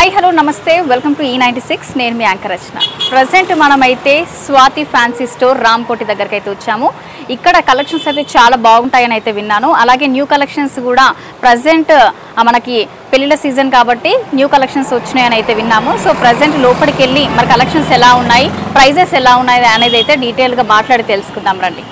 Hi hello నమస్తే welcome to E96 నేను మీ anchor రచన. Present మనమైతే స్వాతి ఫ్యాన్సీ స్టోర్ రామ్కోటి దగ్గరికి అయితే వచ్చాము. ఇక్కడ కలెక్షన్స్ అయితే చాలా బాగుంటాయని అయితే విన్నాను. అలాగే న్యూ కలెక్షన్స్ కూడా ప్రజెంట్ మనకి పెళ్లిళ్ళ సీజన్ కాబట్టి న్యూ కలెక్షన్స్ వచ్చినాయని అయితే విన్నాము. సో ప్రజెంట్ లోపలికి వెళ్ళి మరి కలెక్షన్స్ ఎలా ఉన్నాయి, ప్రైజెస్ ఎలా ఉన్నాయి అనేది అయితే డీటెయిల్గా మాట్లాడి తెలుసుకుందాం రండి.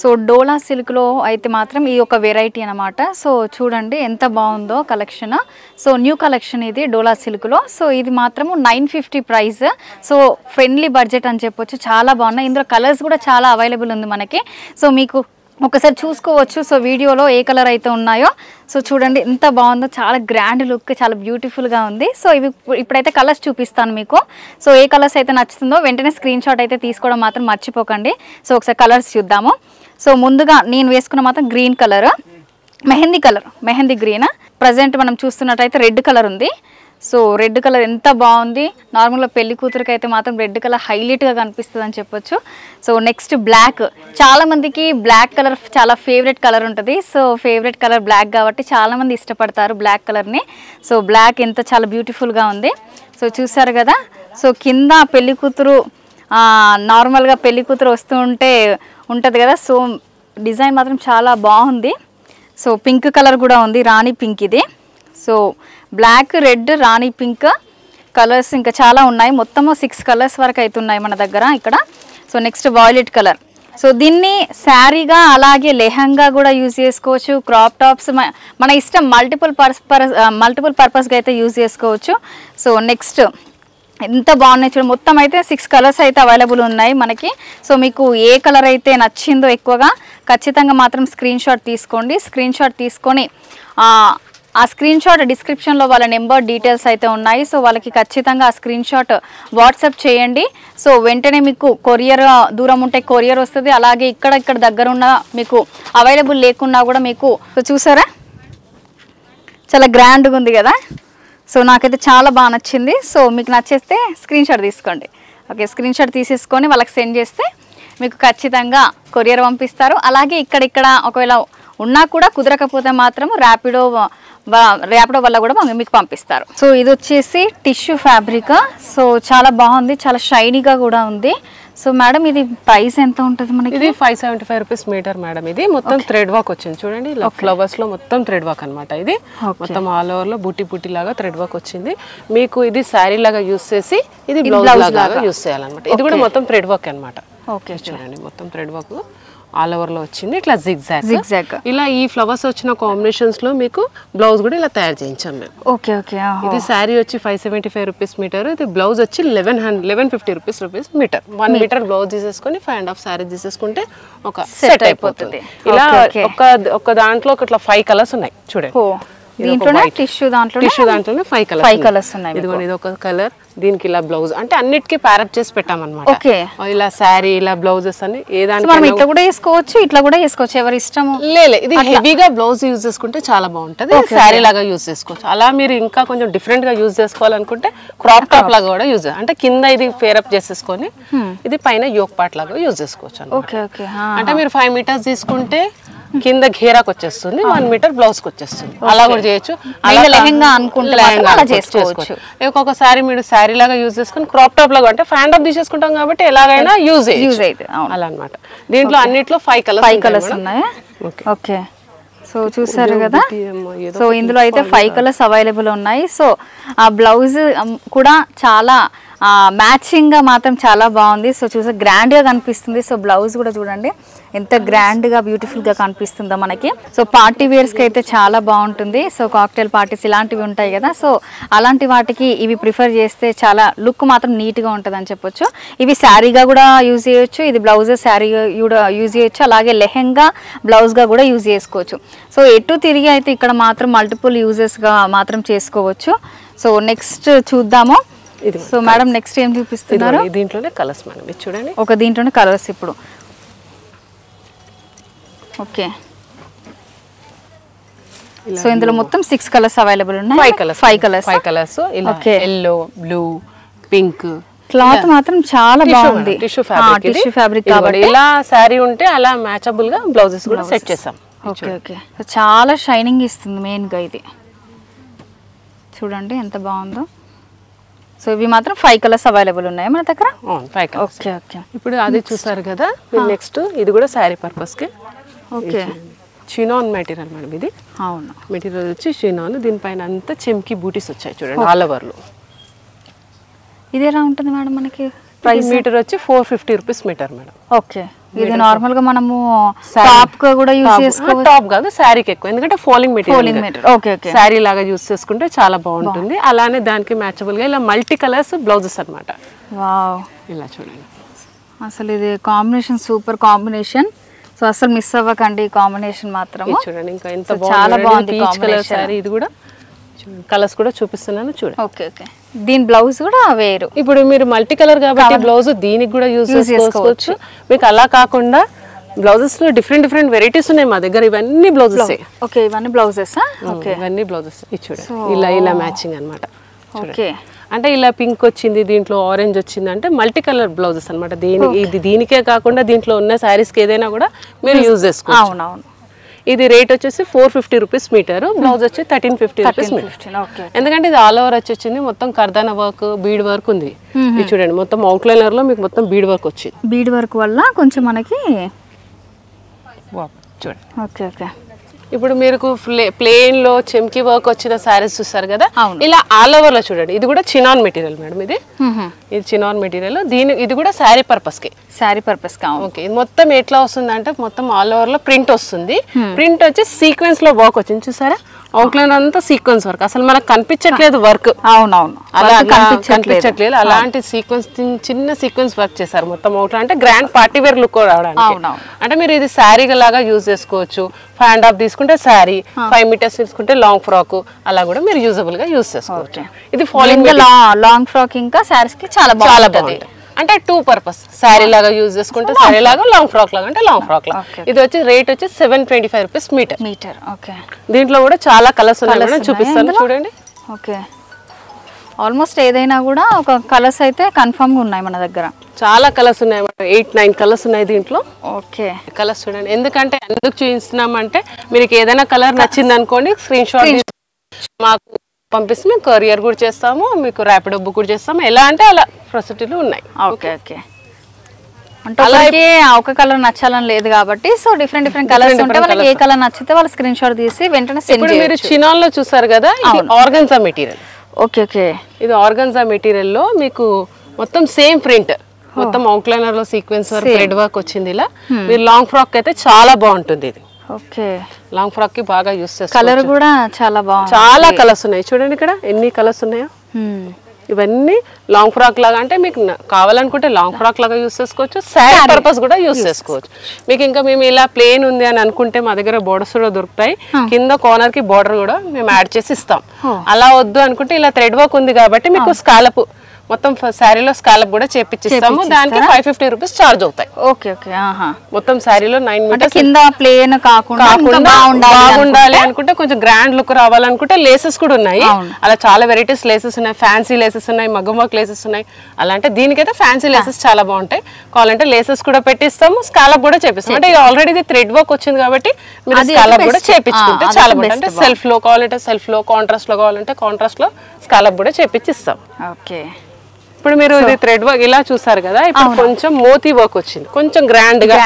సో డోలా సిల్క్లో అయితే మాత్రం ఈ ఒక వెరైటీ అనమాట. సో చూడండి ఎంత బాగుందో కలెక్షన్. సో న్యూ కలెక్షన్ ఇది డోలా సిల్క్లో. సో ఇది మాత్రము 950 ప్రైస్. సో ఫ్రెండ్లీ బడ్జెట్ అని చెప్పొచ్చు. చాలా బాగున్నాయి. ఇందులో కలర్స్ కూడా చాలా అవైలబుల్ ఉంది మనకి. సో మీకు ఒకసారి చూసుకోవచ్చు. సో వీడియోలో ఏ కలర్ అయితే ఉన్నాయో సో చూడండి ఎంత బాగుందో. చాలా గ్రాండ్ లుక్, చాలా బ్యూటిఫుల్గా ఉంది. సో ఇవి ఇప్పుడైతే కలర్స్ చూపిస్తాను మీకు. సో ఏ కలర్స్ అయితే నచ్చుతుందో వెంటనే స్క్రీన్ షాట్ అయితే తీసుకోవడం మాత్రం మర్చిపోకండి. సో ఒకసారి కలర్స్ చూద్దాము. సో ముందుగా నేను వేసుకున్న మాత్రం green colour, mehndi green. Present మనం చూస్తున్నట్టయితే రెడ్ కలర్ ఉంది. సో రెడ్ కలర్ ఎంత బాగుంది. నార్మల్గా పెళ్లి కూతురికి అయితే మాత్రం రెడ్ కలర్ హైలైట్గా కనిపిస్తుంది అని చెప్పొచ్చు. So next black. చాలామందికి బ్లాక్ కలర్ చాలా ఫేవరెట్ కలర్ ఉంటుంది. సో ఫేవరెట్ కలర్ బ్లాక్ కాబట్టి చాలామంది ఇష్టపడతారు బ్లాక్ కలర్ని. సో బ్లాక్ ఎంత చాలా బ్యూటిఫుల్గా ఉంది. సో చూసారు కదా. సో కింద పెళ్లి కూతురు నార్మల్గా పెళ్లి కూతురు వస్తూ ఉంటే ఉంటుంది కదా. సో డిజైన్ మాత్రం చాలా బాగుంది. సో పింక్ కలర్ కూడా ఉంది, రాణి పింక్ ఇది. సో బ్లాక్, రెడ్, రాణి పింక్ కలర్స్ ఇంకా చాలా ఉన్నాయి. మొత్తము 6 కలర్స్ వరకు అయితే ఉన్నాయి మన దగ్గర ఇక్కడ. So next violet colour. So దీన్ని శారీగా అలాగే లెహంగా కూడా యూజ్ చేసుకోవచ్చు. క్రాప్ టాప్స్ మన ఇష్టం, మల్టిపుల్ పర్పస్గా అయితే యూజ్ చేసుకోవచ్చు. సో నెక్స్ట్ ఎంత బాగున్నాయి చూడండి. మొత్తం అయితే 6 కలర్స్ అయితే అవైలబుల్ ఉన్నాయి మనకి. సో మీకు ఏ కలర్ అయితే నచ్చిందో ఎక్కువగా ఖచ్చితంగా మాత్రం స్క్రీన్ షాట్ తీసుకోండి. స్క్రీన్ షాట్ తీసుకొని ఆ స్క్రీన్ షాట్ డిస్క్రిప్షన్లో వాళ్ళ నెంబర్ డీటెయిల్స్ అయితే ఉన్నాయి. సో వాళ్ళకి ఖచ్చితంగా ఆ స్క్రీన్ షాట్ వాట్సాప్ చేయండి. సో వెంటనే మీకు కొరియర్, దూరం ఉంటే కొరియర్ వస్తుంది. అలాగే ఇక్కడ దగ్గర ఉన్న మీకు అవైలబుల్ లేకున్నా కూడా మీకు. సో చూసారా చాలా గ్రాండ్గా ఉంది కదా. సో నాకైతే చాలా బాగా నచ్చింది. సో మీకు నచ్చేస్తే స్క్రీన్ షాట్ తీసుకోండి. ఓకే, స్క్రీన్ షాట్ తీసేసుకొని వాళ్ళకి సెండ్ చేస్తే మీకు ఖచ్చితంగా కొరియర్ పంపిస్తారు. అలాగే ఇక్కడ ఒకవేళ ఉన్నా కూడా కుదరకపోతే మాత్రం ర్యాపిడో వల్ల కూడా మీకు పంపిస్తారు. సో ఇది వచ్చేసి టిష్యూ ఫ్యాబ్రిక్. సో చాలా బాగుంది, చాలా షైనీగా కూడా ఉంది. సో మేడం ఇది ప్రైస్ ఎంత ఉంటుంది మనకి? ఇది 575 రూపీస్ మీటర్ మేడం. ఇది మొత్తం థ్రెడ్ వర్క్ వచ్చింది చూడండి. ఫ్లవర్స్ లో మొత్తం థ్రెడ్ వర్క్ అనమాట. ఇది మొత్తం ఆల్ ఓవర్ లో బుట్టి లాగా థ్రెడ్ వర్క్ వచ్చింది. మీకు ఇది శారీ లాగా యూస్ చేసి ఇది బ్లౌజ్ లాగా యూస్ చేయాలన్నమాట. ఇది కూడా మొత్తం థ్రెడ్ వర్క్ అనమాట. ఓకే చూడండి మొత్తం థ్రెడ్ వర్క్ ఆల్ ఓవర్ లో వచ్చింది. ఇట్లా జిగ్జాగ్ ఇలా ఈ ఫ్లవర్స్ వచ్చిన కాంబినేషన్స్ లో మీకు బ్లౌజ్ కూడా ఇలా తయారు చేయించాం మేము. Okay okay. ఇది శారీ వచ్చి 575 రూపీస్ మీటర్. ఇది బ్లౌజ్ వచ్చి 1150 రూపీస్ మీటర్. 1 మీటర్ బ్లౌజ్ తీసేసుకొని 5.5 శారీ తీసేసుకుంటే ఒక సెట్ అయిపోతుంది. ఇలా ఒక దాంట్లో ఇట్లా 5 కలర్స్ ఉన్నాయి చూడండి. దీంట్లోనే టిష్యూ దాంట్లోనే 5 కలర్స్ ఉన్నాయి. ఇదిగోండి ఇది ఒక కలర్. దీనికి ఇలా బ్లౌజ్ అంటే అన్నిటికీ ప్యారప్ చేసి పెట్టామన్నమాట. ఓకే, ఇలా శారీ ఇలా బ్లౌజెస్ అని ఇట్లా కూడా వేసుకోవచ్చు, ఇట్లా కూడా వేసుకోవచ్చు, ఎవరి ఇష్టము. ఇది హెవీగా బ్లౌజ్ యూజ్ చేసుకుంటే చాలా బాగుంటది. శారీ లాగా యూజ్ చేసుకోవచ్చు. అలా మీరు ఇంకా కొంచెం డిఫరెంట్ గా యూజ్ చేసుకోవాలనుకుంటే క్రాప్ టాప్ లాగా కూడా యూజ్, అంటే కింద ఇది పేరప్ చేసేసుకొని ఇది పైన యోక్ పార్ట్ లాగా యూజ్ చేసుకోవచ్చు. అంటే మీరు 5 మీటర్స్ తీసుకుంటే కింద ఘేరాకు వచ్చేస్తుంది, 1 మీటర్ బ్లౌజ్ కి వచ్చేస్తుంది. అలా కూడా చేయొచ్చు. ఒక్కొక్కసారి మీరు శారీ లాగా యూజ్ చేసుకుని క్రాప్ టాప్ లాగా అంటే ఫ్యాన్ టాప్ తీసేసుకుంటాం కాబట్టి ఎలాగైనా యూజ్ అయితే అలా అనమాట. దీంట్లో అన్నిట్లో 5 కలర్స్ ఉన్నాయి. ఓకే, సో చూసారు కదా. సో ఇందులో అయితే 5 కలర్స్ అవైలబుల్ ఉన్నాయి. సో ఆ బ్లౌజ్ కూడా చాలా మ్యాచింగ్ గా మాత్రం చాలా బాగుంది. సో చూసా గ్రాండ్ గా కనిపిస్తుంది. సో బ్లౌజ్ కూడా చూడండి ఎంత గ్రాండ్ గా బ్యూటిఫుల్ గా కనిపిస్తుందో మనకి. సో పార్టీ వేర్స్ కి అయితే చాలా బాగుంటుంది. సో కాక్టైల్ పార్టీస్ ఇలాంటివి ఉంటాయి కదా. సో అలాంటి వాటికి ఇవి ప్రిఫర్ చేస్తే చాలా లుక్ మాత్రం నీట్ గా ఉంటుంది అని చెప్పొచ్చు. ఇవి శారీగా కూడా యూజ్ చేయొచ్చు, ఇది బ్లౌజ్ శారీ కూడా యూజ్ చేయొచ్చు, అలాగే లెహెంగా బ్లౌజ్ గా కూడా యూజ్ చేసుకోవచ్చు. సో ఎటు తిరిగి అయితే ఇక్కడ మాత్రం మల్టిపుల్ యూజెస్ గా మాత్రం చేసుకోవచ్చు. సో నెక్స్ట్ చూద్దాము. సో మేడం నెక్స్ట్ ఏం చూపిస్తున్నారు? దీంట్లోనే కలర్స్ మేడం, ఇది చూడండి. ఒక దీంట్లోనే కలర్స్ ఇప్పుడు. ఓకే, సో ఇందులో మొత్తం 6 కలర్స్ అవైలబుల్ ఉన్నాయి. 5 colours. Okay, yellow, blue, pink. Cloth మాత్రం చాలా బాగుంది. టిష్యూ ఫ్యాబ్రిక్ కాబట్టి ఇలా శారీ ఉంటే అలా మ్యాచబుల్ గా బ్లౌజెస్ కూడా సెట్ చేసాం. ఓకే ఓకే, చాలా షైనింగ్ ఇస్తుంది మెయిన్ గా. ఇది చూడండి ఎంత బాగుందో. సో ఇవి మాత్రం 5 కలర్స్ అవైలబుల్ ఉన్నాయి మన దగ్గర. 5 కలర్స్. Okay okay. ఇప్పుడు అది చూసారు కదా, నెక్స్ట్ ఇది కూడా శారీ పర్పస్కి. ఓకే. చినాన్ మెటీరియల్ మేడం ఇది. అవును, మెటీరియల్ వచ్చి చినాన్, దీనిపైన అంతా చెమ్కి బూటీస్ వచ్చాయి చూడండి ఆల్ ఓవర్లో. ఇది ఎలా ఉంటుంది మేడం మనకి? ప్రైస్ మీటర్ వచ్చి 450 రూపీస్ మీటర్ మేడం. ఓకే. ఇది నార్మల్ గా మనము టాప్ గా కూడా యూస్ చేసుకోవచ్చు. టాప్ కాదు, శారీకి ఎక్కువ, ఎందుకంటే falling material. Okay okay. Sari లాగా యూస్ చేసుకుంటే చాలా బాగుంటుంది. అలానే దానికి మ్యాచబుల్ గా ఇలా మల్టీ కలర్స్ బ్లౌజెస్ అన్నమాట. వావ్, ఇలా చూడండి. అసలు ఇది కాంబినేషన్ సూపర్ కాంబినేషన్. సో అసలు మిస్ అవ్వకండి ఈ కాంబినేషన్ మాత్రం. చూడండి ఇంకా ఎంత చాలా బాగుంది పీచ్ కలర్. ఇది కూడా కలర్స్ కూడా చూపిస్తున్నాను చూడండి. Okay okay. దీని బ్లౌజ్ కూడా వేరు. ఇప్పుడు మీరు మల్టీ కలర్ కాబట్టి బ్లౌజ్ దీనికి కూడా యూజ్ చేసుకోవచ్చు. మీకు అలా కాకుండా బ్లౌజెస్ లో డిఫరెంట్ డిఫరెంట్ వెరైటీస్ ఉన్నాయి మా దగ్గర. ఇవన్నీ బ్లౌజెస్. ఓకే, ఇవన్నీ బ్లౌజెస్. ఓకే, ఇవన్నీ బ్లౌజెస్. ఇది చూడండి, ఇలా ఇలా మ్యాచింగ్ అన్నమాట. ఓకే. అంటే ఇలా పింక్ వచ్చింది, దీంట్లో ఆరెంజ్ వచ్చింది అంటే మల్టీ కలర్ బ్లౌజెస్ అనమాట. దీనికే కాకుండా దీంట్లో ఉన్న శారీస్కి ఏదైనా కూడా మీరు యూజ్ చేసుకోవచ్చు. అవునవును. ఇది రేట్ వచ్చేసి 450 రూపీస్ మీటర్, బ్లౌజ్ వచ్చి 1350 రూపీస్ మీటర్. ఎందుకంటే ఇది ఆల్ ఓవర్ వచ్చింది, మొత్తం కర్దానా వర్క్, బీడ్ వర్క్ ఉంది. ఇది చూడండి, మొత్తం అవుట్ లైనర్ లో మీకు మొత్తం బీడ్ వర్క్ వచ్చింది. బీడ్ వర్క్ వల్ల కొంచెం మనకి చూడండి. Okay okay. ఇప్పుడు మీరు ప్లేన్ లో చెమ్కి వర్క్ వచ్చిన సారీస్ చూస్తారు కదా, ఇలా ఆల్ ఓవర్ లో చూడండి. ఇది కూడా చినాన్ మెటీరియల్ మేడం. ఇది చినాన్ మెటీరియల్. ఇది కూడా శారీ పర్పస్ కి. శారీ పర్పస్ కా. ఓకే. ఇది మొత్తం ఎట్లా వస్తుంది అంటే మొత్తం ఆల్ ఓవర్ లో ప్రింట్ వస్తుంది. ప్రింట్ వచ్చి సీక్వెన్స్ లో వర్క్ వచ్చింది చూసారా. అవుట్లైన్ అంతా సీక్వెన్స్ వర్క్, అసలు మనకు కనిపించట్లేదు వర్క్. అవునవును, అలా కనిపించట్లేదు. అలాంటి సీక్వెన్స్, చిన్న సీక్వెన్స్ వర్క్ చేశారు మొత్తం అవుట్లైన్. అంటే గ్రాండ్ పార్టీ వేర్ లుక్ రావడానికి. అంటే మీరు ఇది శారీ లాగా యూజ్ చేసుకోవచ్చు. 5.5 తీసుకుంటే శారీ, 5 మీటర్స్ తీసుకుంటే లాంగ్ ఫ్రాక్, అలా కూడా మీరు యూజబుల్ గా యూజ్ చేసుకోవచ్చు. ఇది ఫాలింగ్ లాంగ్ ఫ్రాక్ ఇంకా శారీస్ కి చాలా బాగుంటుంది. అంటే 2 పర్పస్. శారీ లాగా యూజ్ చేసుకుంటే శారీ లాగా, లాంగ్ ఫ్రాక్ లాగా అంటే లాంగ్ ఫ్రాక్ లాగా. ఇది వచ్చి రేట్ వచ్చి 725 రూపీస్ మీటర్. ఓకే. దీంట్లో కూడా చాలా కలర్స్ ఉన్నాయి, చూపిస్తాను చూడండి. ఓకే. ఆల్మోస్ట్ ఏదైనా కూడా ఒక కలర్స్ అయితే కన్ఫర్మ్ గా ఉన్నాయి మన దగ్గర. చాలా కలర్స్ ఉన్నాయి, 8-9 కలర్స్ ఉన్నాయి దీంట్లో. ఓకే. కలర్స్ చూడండి. ఎందుకు చూపిస్తున్నామంటే మీకు ఏదైనా కలర్ నచ్చింది అనుకోండి, స్క్రీన్ షాట్ మాకు పంపిస్తే మేము కొరియర్ కూడా చేస్తాము, మీకు ర్యాపిడో బుక్ కూడా చేస్తాము. ఎలా అంటే అలా ఫెసిలిటీలు ఉన్నాయి. Okay okay. అంటే అలాగే ఒక కలర్ నచ్చాలని లేదు కాబట్టి, సో డిఫరెంట్ కలర్స్ ఉంటే వాళ్ళకి ఏ కలర్ నచ్చితే వాళ్ళు స్క్రీన్ షాట్ తీసి వెంటనే సెండ్ చేయొచ్చు. మీరు చినాన్ లో చూసారు కదా, ఇది ఆర్గన్జా మెటీరియల్. Okay okay. ఇది ఆర్గన్జా మెటీరియల్ లో మీకు మొత్తం సేమ్ ప్రింట్, మొత్తం అవుట్లైనర్ లో సీక్వెన్స్ వర్క్, థ్రెడ్ వర్క్ వచ్చింది. ఇలా మీరు లాంగ్ ఫ్రాక్ అయితే చాలా బాగుంటుంది. ఇది ఓకే. లాంగ్ ఫ్రాక్ కి బాగా యూస్ చేస్తారు. కలర్ కూడా చాలా బాగుంది. చాలా కలర్స్ ఉన్నాయి చూడండి, ఇక్కడ ఎన్ని కలర్స్ ఉన్నాయో. ఇవన్నీ లాంగ్ ఫ్రాక్ లాగా, అంటే మీకు కావాలనుకుంటే లాంగ్ ఫ్రాక్ లాగా యూస్ చేసుకోవచ్చు, శారీ పర్పస్ కూడా యూస్ చేసుకోవచ్చు. మీకు ఇంకా మేము ఇలా ప్లేన్ ఉంది అని అనుకుంటే మా దగ్గర బోర్డర్స్ కూడా దొరుకుతాయి. కింద కార్నర్ కి బోర్డర్ కూడా మేము యాడ్ చేసి ఇస్తాం. అలా వద్దు అనుకుంటే ఇలా థ్రెడ్ వర్క్ ఉంది కాబట్టి మీకు స్కాలప్, మొత్తం శారీలో స్కాలప్ కూడా చేపిస్తాము. దానికి 550 రూపీస్ చార్జ్ అవుతాయి. Okay okay. మొత్తం శారీలో 9 మీటర్స్ కింద ప్లేన్ కాకుండా బాగుండాలి అనుకుంటే, కొంచెం గ్రాండ్ లుక్ రావాలనుకుంటే లేసెస్ కూడా ఉన్నాయి. అలా చాలా వెరైటీస్ లేసెస్ ఉన్నాయి, ఫ్యాన్సీ లేసెస్ ఉన్నాయి, మగ్గం వర్క్ లేసెస్ ఉన్నాయి. అలా అంటే దీనికైతే ఫ్యాన్సీ లేసెస్ చాలా బాగుంటాయి. కావాలంటే లేసెస్ కూడా పెట్టిస్తాము, స్కాలప్ కూడా చేపిస్తాం. అంటే ఆల్రెడీ ఇది థ్రెడ్ వర్క్ వచ్చింది కాబట్టి మీరు స్కాలప్ కూడా చేపించుకుంటే చాలా బాగుంటుంది. అంటే సెల్ఫ్ లో కావాలంటే సెల్ఫ్ లో, కాంట్రాస్ట్ లో కావాలంటే కాంట్రాస్ట్ లో స్కాలప్ కూడా చేపించిస్తాం. ఓకే. ఇప్పుడు మీరు ఇది థ్రెడ్ వర్క్ ఇలా చూసారు కదా, ఇప్పుడు కొంచెం మోతీ వర్క్ వచ్చింది, కొంచెం గ్రాండ్ గా.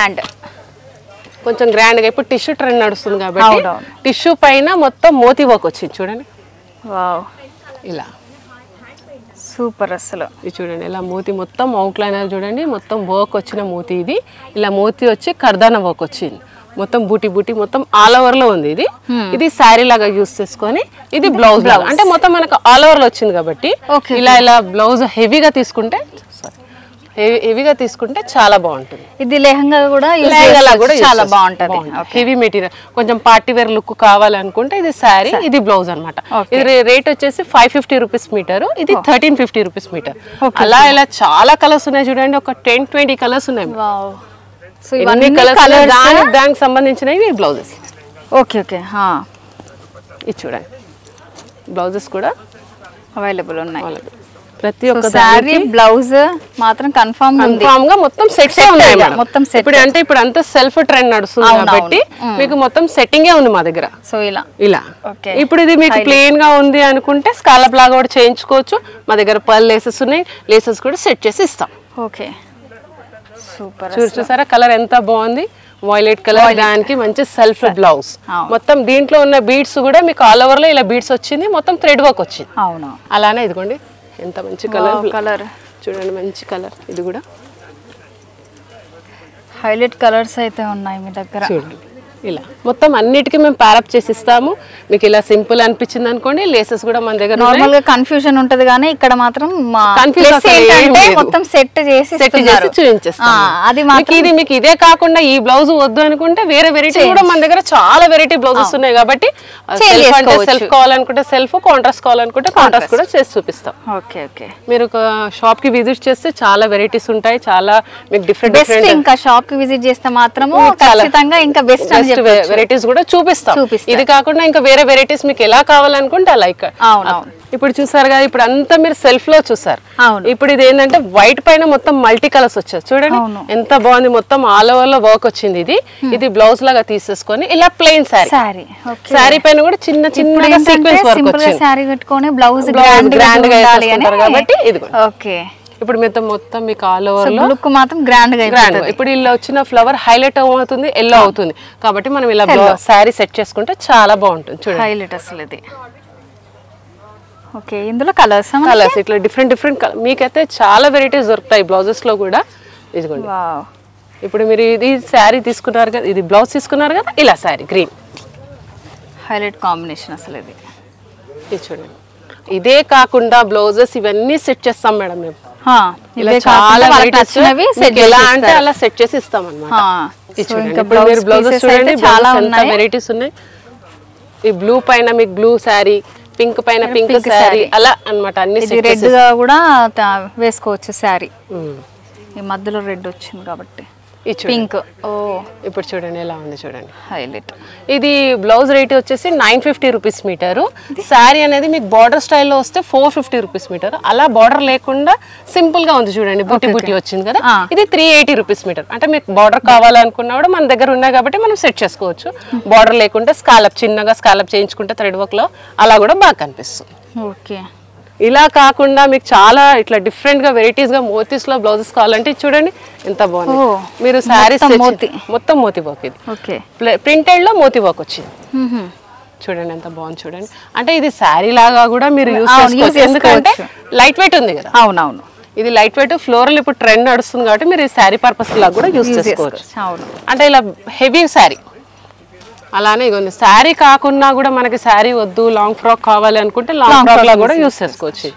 ఇప్పుడు టిష్యూ ట్రెండ్ నడుస్తుంది కాబట్టి టిష్యూ పైన మొత్తం మోతీ వర్క్ వచ్చింది చూడండి. వావ్, ఇలా సూపర్. అసలు ఇది చూడండి, ఇలా మోతీ మొత్తం అవుట్లైనర్ చూడండి, మొత్తం వర్క్ వచ్చిన మోతీ. ఇది ఇలా మోతీ వచ్చి కర్దానా వర్క్ వచ్చింది, మొత్తం బూటీ మొత్తం ఆల్ ఓవర్ లో ఉంది. ఇది శారీ లాగా యూస్ చేసుకొని, ఇది బ్లౌజ్ లాగా, అంటే మొత్తం మనకు ఆల్ ఓవర్ లో వచ్చింది కాబట్టి ఇలా బ్లౌజ్ హెవీగా తీసుకుంటే చాలా బాగుంటుంది. ఇది లెహంగా కూడా చాలా బాగుంటుంది. హెవీ మెటీరియల్, కొంచెం పార్టీ వేర్ లుక్ కావాలనుకుంటే ఇది శారీ, ఇది బ్లౌజ్ అనమాట. ఇది రేట్ వచ్చేసి 550 రూపీస్ మీటర్, ఇది 1350 రూపీస్ మీటర్. అలా ఇలా చాలా కలర్స్ ఉన్నాయి చూడండి, ఒక 10-20 కలర్స్ ఉన్నాయి. దానికి సంబంధించినవి బ్లౌజెస్. Okay okay. ఇది చూడండి, బ్లౌజెస్ కూడా అవైలబుల్ ఉన్నాయి. ప్రతి ఒక్క సారీ బ్లౌజ్ మాత్రం కన్ఫర్మ్ గా మొత్తం సెట్స్ ఉన్నాయి మొత్తం సెట్. ఇప్పుడు అంతా సెల్ఫ్ ట్రెండ్ నడుస్తుంది కాబట్టి మీకు మొత్తం సెట్టింగే ఉంది మా దగ్గర. సో ఇలా ఇప్పుడు ఇది మీకు ప్లెయిన్ గా ఉంది అనుకుంటే స్కాలప్ లాగా కూడా చేయించుకోవచ్చు. మా దగ్గర పర్ల్ లేసెస్ ఉన్నాయి, లేసెస్ కూడా సెట్ చేసి ఇస్తాం. Okay super. చూసారా కలర్ ఎంత బాగుంది, వైలెట్ కలర్, దానికి మంచి సెల్ఫ్ బ్లౌజ్. మొత్తం దీంట్లో ఉన్న బీడ్స్ కూడా మీకు ఆల్ ఓవర్ లో ఇలా బీడ్స్ వచ్చింది, మొత్తం థ్రెడ్ వర్క్ వచ్చింది. అవును అలానే ఇదిగోండి ఎంత మంచి కలర్ చూడండి, మంచి కలర్. ఇది కూడా హైలైట్ కలర్స్ అయితే ఉన్నాయి మీ దగ్గర. చూడండి ఇలా మొత్తం అన్నిటికీ మేము ప్యారప్ చేసి ఇస్తాము. మీకు ఇలా సింపుల్ అనిపించింది అనుకోండి, లేసెస్ కూడా మన దగ్గర నార్మల్ గా కన్ఫ్యూజన్ ఉంటది కానీ ఇక్కడ మాత్రం మొత్తం సెట్ చేసి చూపించేస్తాం. అది ఇది మీకు ఇదే కాకుండా ఈ బ్లౌజ్ వద్దు అనుకుంటే వేరే వెరైటీ కూడా మన దగ్గర చాలా వెరైటీ బ్లౌజెస్ ఉన్నాయి కాబట్టి సెల్ఫ్ కావాలనుకుంటే సెల్ఫ్, కాంట్రాస్ట్ కావాలనుకుంటే కాంట్రాస్ట్ కూడా చేసి చూపిస్తాం. Okay okay. మీరు షాప్ కి విజిట్ చేస్తే చాలా వెరైటీస్ ఉంటాయి, చాలా మీకు డిఫరెంట్ డిఫరెంట్. ఇంకా షాప్ కి విజిట్ చేస్తే మాత్రము ఖచ్చితంగా ఇంకా బెస్ట్ వెరైటీస్ కూడా చూపిస్తాం. ఇది కాకుండా ఇంకా వేరే వెరైటీస్ మీకు ఎలా కావాలనుకుంటే అలా. ఇప్పుడు చూసారు కదా, ఇప్పుడు అంతా మీరు సెల్ఫ్ లో చూసారు. ఇప్పుడు ఇది ఏంటంటే వైట్ పైన మొత్తం మల్టీ కలర్స్ వచ్చాయి చూడండి, ఎంత బాగుంది. మొత్తం ఆల్ ఓవర్ లో వర్క్ వచ్చింది. ఇది బ్లౌజ్ లాగా తీసేసుకొని ఇలా ప్లెయిన్ శారీ పైన కూడా చిన్న చిన్న సీక్వెన్స్ వర్క్ వచ్చింది. శారీ కట్టుకొని బ్లౌజ్ గ్రాండ్ గా కాబట్టి ఇది ఓకే. ఇప్పుడు మొత్తం మీకు ఆల్ ఓవర్ లో లుక్ మాత్రం గ్రాండ్ గా. ఇప్పుడు ఇలా వచ్చిన ఫ్లవర్ హైలైట్ అవుతుంది, ఎల్లో అవుతుంది కాబట్టి మనం ఇలా శారీ సెట్ చేసుకుంటే చాలా బాగుంటుంది. చూడండి హైలైట్ అసలు ఇది. ఓకే, ఇందులో కలర్స్ ఇట్లా డిఫరెంట్ కలర్ మీకైతే చాలా వెరైటీస్ దొరుకుతాయి బ్లౌజెస్ లో కూడా. ఇదిగోండి ఇప్పుడు మీరు ఇది శారీ తీసుకున్నారు కదా, ఇది బ్లౌజ్ తీసుకున్నారు కదా, ఇలా శారీ గ్రీన్ హైలైట్ కాంబినేషన్ అసలు ఇది. చూడండి ఇదే కాకుండా బ్లౌజెస్ ఇవన్నీ సెట్ చేస్తాం మేడం మేము. చాలా అలా సెట్ చేసి ఇస్తాం అన్నమాట. వెరైటీస్ ఉన్నాయి. ఈ బ్లూ పైన మీకు బ్లూ శారీ, పింక్ పైన పింక్ శారీ, అలా అన్నమాట. అన్ని రెడ్ గా కూడా వేసుకోవచ్చు శారీ. ఈ మధ్యలో రెడ్ వచ్చింది కాబట్టి పింక్. ఇప్పుడు చూడండి ఎలా ఉంది, చూడండి హైలైట్. ఇది బ్లౌజ్ రేట్ వచ్చేసి 950 రూపీస్ మీటరు. శారీ అనేది మీకు బార్డర్ స్టైల్లో వస్తే 450 రూపీస్ మీటర్. అలా బార్డర్ లేకుండా సింపుల్ గా ఉంది చూడండి, బుట్టి బుట్టి వచ్చింది కదా. ఇది 380 రూపీస్ మీటర్. అంటే మీకు బార్డర్ కావాలనుకున్నా కూడా మన దగ్గర ఉన్నాయి కాబట్టి మనం సెట్ చేసుకోవచ్చు. బార్డర్ లేకుంటే స్కాలప్, చిన్నగా స్కాలప్ చేయించుకుంటే థ్రెడ్ వర్క్ లో అలా కూడా బాగా కనిపిస్తుంది. ఓకే. ఇలా కాకుండా మీకు చాలా ఇట్లా డిఫరెంట్ గా వెరైటీస్ గా మోతీస్ లో బ్లౌజెస్ కావాలంటే చూడండి ఎంత బాగుంది. మీరు శారీస్ మొత్తం మోతీ వర్క్, ఇది ప్రింటెడ్ లో మోతీ వర్క్ వచ్చింది. చూడండి ఎంత బాగుంది చూడండి. అంటే ఇది శారీ లాగా కూడా మీరు యూజ్ చేసుకోవచ్చు, ఎందుకంటే లైట్ వెయిట్ ఉంది కదా. అవునవును, ఇది లైట్ వెయిట్ ఫ్లోరల్ ఇప్పుడు ట్రెండ్ నడుస్తుంది కాబట్టి మీరు శారీ పర్పస్ లాగా కూడా యూజ్ చేసుకోవచ్చు. అంటే ఇలా హెవీ శారీ అలానే ఇగోండి. శారీ కాకుండా కూడా మనకి శారీ వద్దు, లాంగ్ ఫ్రాక్ కావాలి అనుకుంటే లాంగ్ ఫ్రాక్ లా కూడా యూస్ చేసుకోవచ్చు.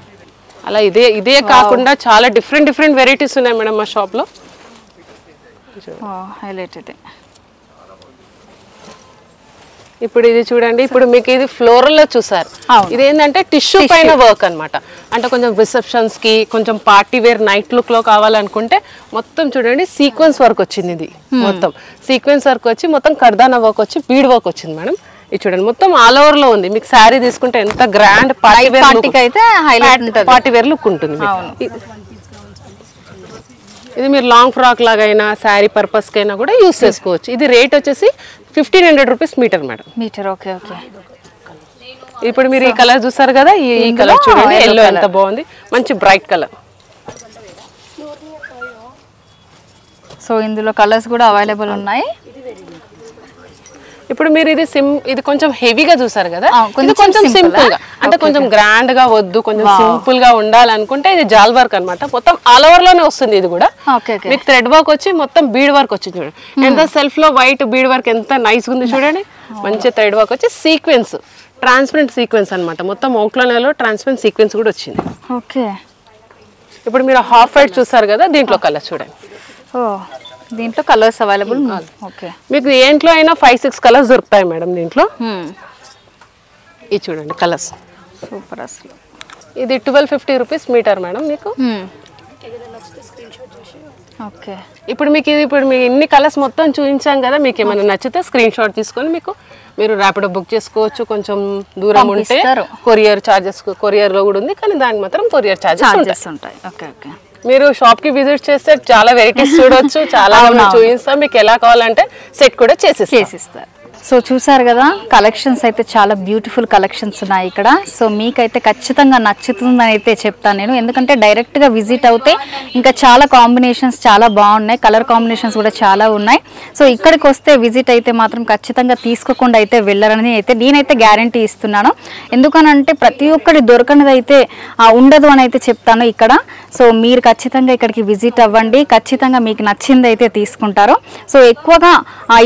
అలా ఇదే కాకుండా చాలా డిఫరెంట్ వెరైటీస్ ఉన్నాయి మేడం మా షాప్ లో. హైలైట్ ఇది. ఇప్పుడు ఇది చూడండి, ఇప్పుడు మీకు ఇది ఫ్లోరల్ లో చూసారు. ఇది ఏంటంటే టిష్యూ పైన వర్క్ అన్నమాట. అంటే కొంచెం రిసెప్షన్స్ కి, కొంచెం పార్టీ వేర్ నైట్ లుక్ లో కావాలనుకుంటే మొత్తం చూడండి సీక్వెన్స్ వర్క్ వచ్చింది. ఇది మొత్తం సీక్వెన్స్ వర్క్ వచ్చి మొత్తం కర్దానా వర్క్ వచ్చి బీడ్ వర్క్ వచ్చింది మేడం. ఇది చూడండి మొత్తం ఆల్ ఓవర్ లో ఉంది. మీకు శారీ తీసుకుంటే ఎంత గ్రాండ్ పార్టీ వేర్ లుక్ ఉంటుంది. ఇది మీరు లాంగ్ ఫ్రాక్ లాగైనా శారీ పర్పస్ కైనా కూడా యూస్ చేసుకోవచ్చు. ఇది రేట్ వచ్చేసి 1500 rupees metre madam. Metre. Okay okay. ఇప్పుడు మీరు ఈ కలర్ చూసారు కదా, ఈ కలర్ చూడండి, ఎల్లో ఎంత బాగుంది, మంచి బ్రైట్ కలర్. సో ఇందులో కలర్స్ కూడా అవైలబుల్ ఉన్నాయి. ఇప్పుడు మీరు ఇది కొంచెం హెవీగా చూసారు కదా, ఇది కొంచెం సింపుల్ గా, అంటే కొంచెం గ్రాండ్ గా వద్దు, కొంచెం సింపుల్ గా ఉండాలనుకుంటే ఇది జాల్ వర్క్ అన్నమాట. మొత్తం ఆల్ ఓవర్ లోనే వస్తుంది. ఇది కూడా మీకు థ్రెడ్ వర్క్ వచ్చి మొత్తం బీడ్ వర్క్ వచ్చింది చూడండి. ఎంత సెల్ఫ్ లో వైట్ బీడ్ వర్క్ ఎంత నైస్ ఉంది చూడండి. మంచి థ్రెడ్ వర్క్ వచ్చి సీక్వెన్స్, ట్రాన్స్పరెంట్ సీక్వెన్స్ అన్నమాట. మొత్తం అవుట్లైన్ ట్రాన్స్పరెంట్ సీక్వెన్స్ కూడా వచ్చింది. ఓకే. ఇప్పుడు మీరు హాఫ్ వైట్ చూసారు కదా, దీంట్లో కలర్ చూడండి. దీంట్లో కలర్స్ అవైలబుల్. ఓకే. మీకు దేంట్లో అయినా 5-6 కలర్స్ దొరుకుతాయి మేడం దీంట్లో. ఇది చూడండి కలర్స్ సూపర్ అసలు. ఇది 1250 రూపీస్ మీటర్ మేడం. మీకు ఓకే. ఇప్పుడు మీకు ఇన్ని కలర్స్ మొత్తం చూపించాం కదా, మీకు ఏమైనా నచ్చితే స్క్రీన్ షాట్ తీసుకొని మీరు ర్యాపిడో బుక్ చేసుకోవచ్చు. కొంచెం దూరం ఉంటే కొరియర్ చార్జెస్, కొరియర్లో కూడా ఉంది, కానీ దానికి మాత్రం కొరియర్ చార్జెస్ ఉంటాయి. Okay okay. మీరు షాప్ కి విజిట్ చేస్తే చాలా వెరైటీస్ చూడొచ్చు, చాలా చూపిస్తాం. మీకు ఎలా కావాలంటే సెట్ కూడా చేసిస్తారు. సో చూసారు కదా, కలెక్షన్స్ అయితే చాలా బ్యూటిఫుల్ కలెక్షన్స్ ఉన్నాయి ఇక్కడ. సో మీకైతే ఖచ్చితంగా నచ్చుతుందని అయితే చెప్తాను నేను, ఎందుకంటే డైరెక్ట్గా విజిట్ అవుతే ఇంకా చాలా కాంబినేషన్స్ చాలా బాగున్నాయి, కలర్ కాంబినేషన్స్ కూడా చాలా ఉన్నాయి. సో ఇక్కడికి వస్తే విజిట్ అయితే మాత్రం ఖచ్చితంగా తీసుకోకుండా అయితే వెళ్ళరని అయితే నేనైతే గ్యారంటీ ఇస్తున్నాను. ఎందుకనంటే ప్రతి ఒక్కటి దొరకనిది అయితే ఉండదు అని అయితే చెప్తాను ఇక్కడ. సో మీరు ఖచ్చితంగా ఇక్కడికి విజిట్ అవ్వండి, ఖచ్చితంగా మీకు నచ్చింది అయితే తీసుకుంటారు. సో ఎక్కువగా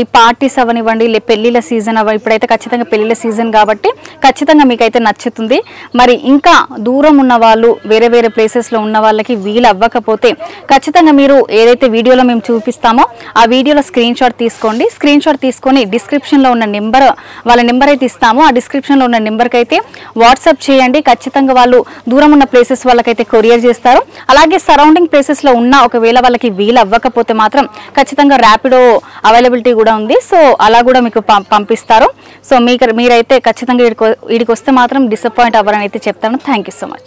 ఈ పార్టీస్ అవనివ్వండి, పెళ్ళిళ్ళ సీజన్ ఇప్పుడైతే ఖచ్చితంగా పెళ్ళిళ్ళ సీజన్ కాబట్టి ఖచ్చితంగా మీకైతే నచ్చుతుంది. మరి ఇంకా దూరం ఉన్న వాళ్ళు, వేరే వేరే ప్లేసెస్లో ఉన్న వాళ్ళకి వీలు అవ్వకపోతే ఖచ్చితంగా మీరు ఏదైతే వీడియోలో మేము చూపిస్తామో ఆ వీడియోలో స్క్రీన్ షాట్ తీసుకోండి. స్క్రీన్ షాట్ తీసుకొని డిస్క్రిప్షన్లో ఉన్న నెంబర్, వాళ్ళ నెంబర్ అయితే ఇస్తామో ఆ డిస్క్రిప్షన్లో ఉన్న నెంబర్కి అయితే వాట్సాప్ చేయండి. ఖచ్చితంగా వాళ్ళు దూరం ఉన్న ప్లేసెస్ వాళ్ళకైతే కొరియర్ చేస్తారు. అలాగే సరౌండింగ్ ప్లేసెస్లో ఉన్న ఒకవేళ వాళ్ళకి వీలు అవ్వకపోతే మాత్రం ఖచ్చితంగా ర్యాపిడో అవైలబిలిటీ కూడా ఉంది. సో అలా కూడా మీకు పంపిస్తారు. సో మీరైతే ఖచ్చితంగా వీడికి వస్తే మాత్రం డిసప్పాయింట్ అవ్వరని అయితే చెప్తాను. Thank you so much.